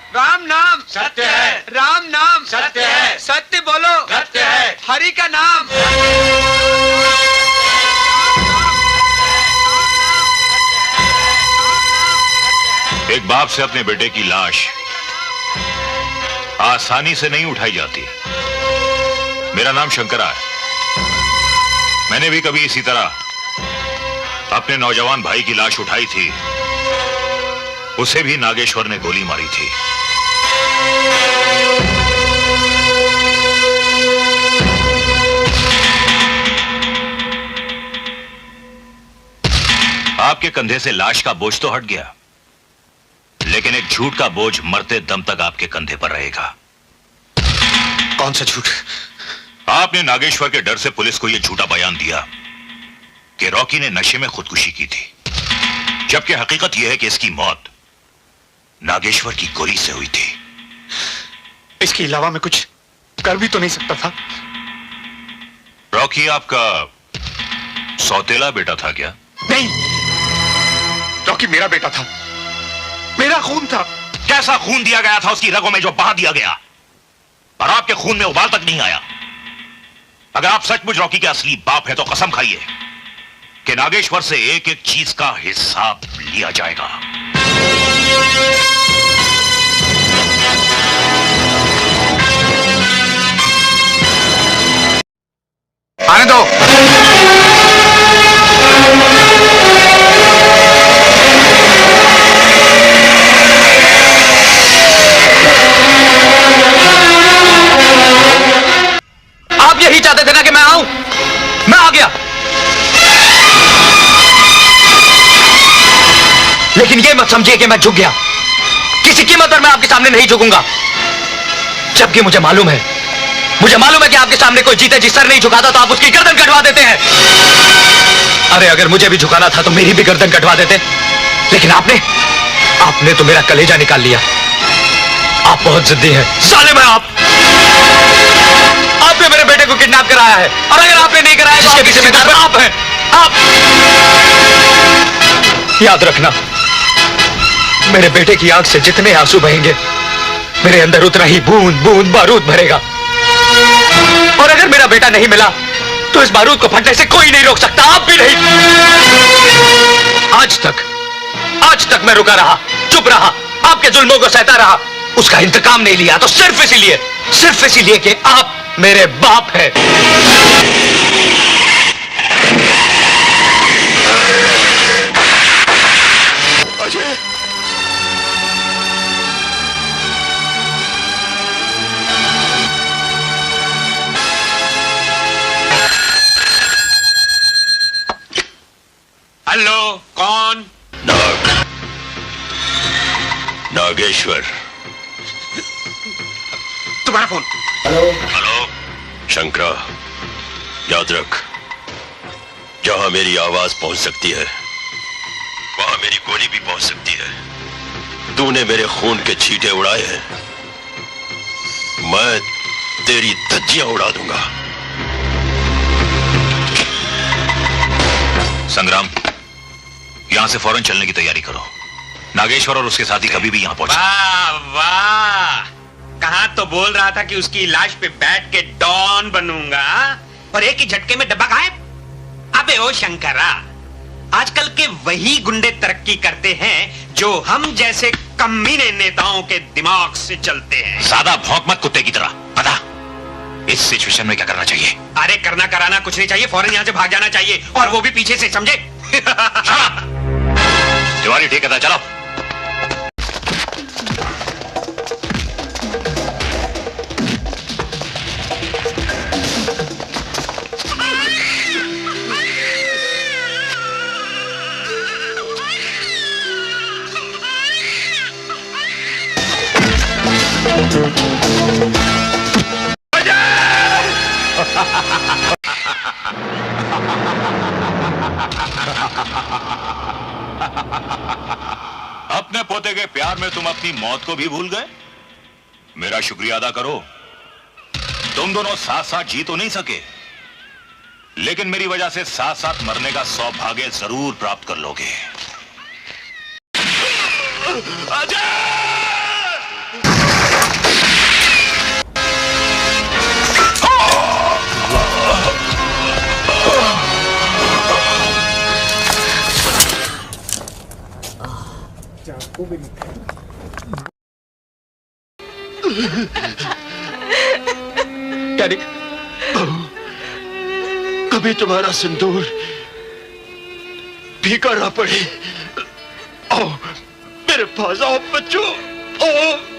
राम नाम सत्य है, राम नाम सत्य है, सत्य बोलो सत्य है, हरि का नाम। एक बाप से अपने बेटे की लाश आसानी से नहीं उठाई जाती। मेरा नाम शंकरा है। मैंने भी कभी इसी तरह अपने नौजवान भाई की लाश उठाई थी। उसे भी नागेश्वर ने गोली मारी थी। आपके कंधे से लाश का बोझ तो हट गया, लेकिन एक झूठ का बोझ मरते दम तक आपके कंधे पर रहेगा। कौन सा झूठ? आपने नागेश्वर के डर से पुलिस को यह झूठा बयान दिया कि रॉकी ने नशे में खुदकुशी की थी, जबकि हकीकत यह है कि इसकी मौत नागेश्वर की गोली से हुई थी। इसके अलावा मैं कुछ कर भी तो नहीं सकता था। रॉकी आपका सौतेला बेटा था क्या? नहीं, रॉकी मेरा बेटा था, मेरा खून था। कैसा खून दिया गया था उसकी रगों में जो बहा दिया गया, और आपके खून में उबाल तक नहीं आया। अगर आप सचमुच रॉकी के असली बाप हैं तो कसम खाइए कि नागेश्वर से एक एक चीज का हिसाब लिया जाएगा। आने दो। आप यही चाहते थे ना कि मैं आऊं? मैं आ गया, लेकिन ये मत समझिए कि मैं झुक गया। किसी कीमत पर मैं आपके सामने नहीं झुकूंगा, जबकि मुझे मालूम है कि आपके सामने कोई जीते जी सर नहीं झुकाता तो आप उसकी गर्दन कटवा देते हैं। अरे अगर मुझे भी झुकाना था तो मेरी भी गर्दन कटवा देते, लेकिन आपने तो मेरा कलेजा निकाल लिया। आप बहुत जिद्दी हैं, जालिम हैं आप। आपने मेरे बेटे को किडनैप कराया है, और अगर आपने नहीं कराया तो इसके जिम्मेदार आप हैं। आप याद रखना, मेरे बेटे की आंख से जितने आंसू बहेंगे, मेरे अंदर उतना ही बूंद बूंद बारूद भरेगा। और अगर मेरा बेटा नहीं मिला तो इस बारूद को फटने से कोई नहीं रोक सकता, आप भी नहीं। आज तक मैं रुका रहा, चुप रहा, आपके जुल्मों को सहता रहा, उसका इंतकाम नहीं लिया तो सिर्फ इसीलिए कि आप मेरे बाप हैं। अजय, हेलो, कौन? नागेश्वर। तुम्हारा फोन। हेलो शंकरा, याद रख, जहां मेरी आवाज पहुंच सकती है वहां मेरी गोली भी पहुंच सकती है। तूने मेरे खून के छींटे उड़ाए हैं, मैं तेरी धज्जियां उड़ा दूंगा। संग्राम, यहां से फौरन चलने की तैयारी करो। नागेश्वर और उसके साथी कभी भी यहां पहुंचे। वाह वाह, कहां तो बोल रहा था कि उसकी लाश पे बैठ के डॉन बनूंगा, और एक ही झटके में डब्बा गायब। अबे ओ शंकरा, आजकल के वही गुंडे तरक्की करते हैं जो हम जैसे कमीने नेताओं के दिमाग से चलते हैं। ज्यादा भौंक मत कुत्ते की तरह। पता इस सिचुएशन में क्या करना चाहिए? अरे करना कराना कुछ नहीं चाहिए, फौरन यहां से भाग जाना चाहिए, और वो भी पीछे से, समझे? तिवारी ठेकेदार, चलो। अपने पोते के प्यार में तुम अपनी मौत को भी भूल गए। मेरा शुक्रिया अदा करो। तुम दोनों साथ साथ जी तो नहीं सके, लेकिन मेरी वजह से साथ साथ मरने का सौभाग्य जरूर प्राप्त कर लोगे। अजय! यानी कभी तुम्हारा सिंदूर फीका ना पड़े। आओ मेरे पास, आओ बच्चों, आओ।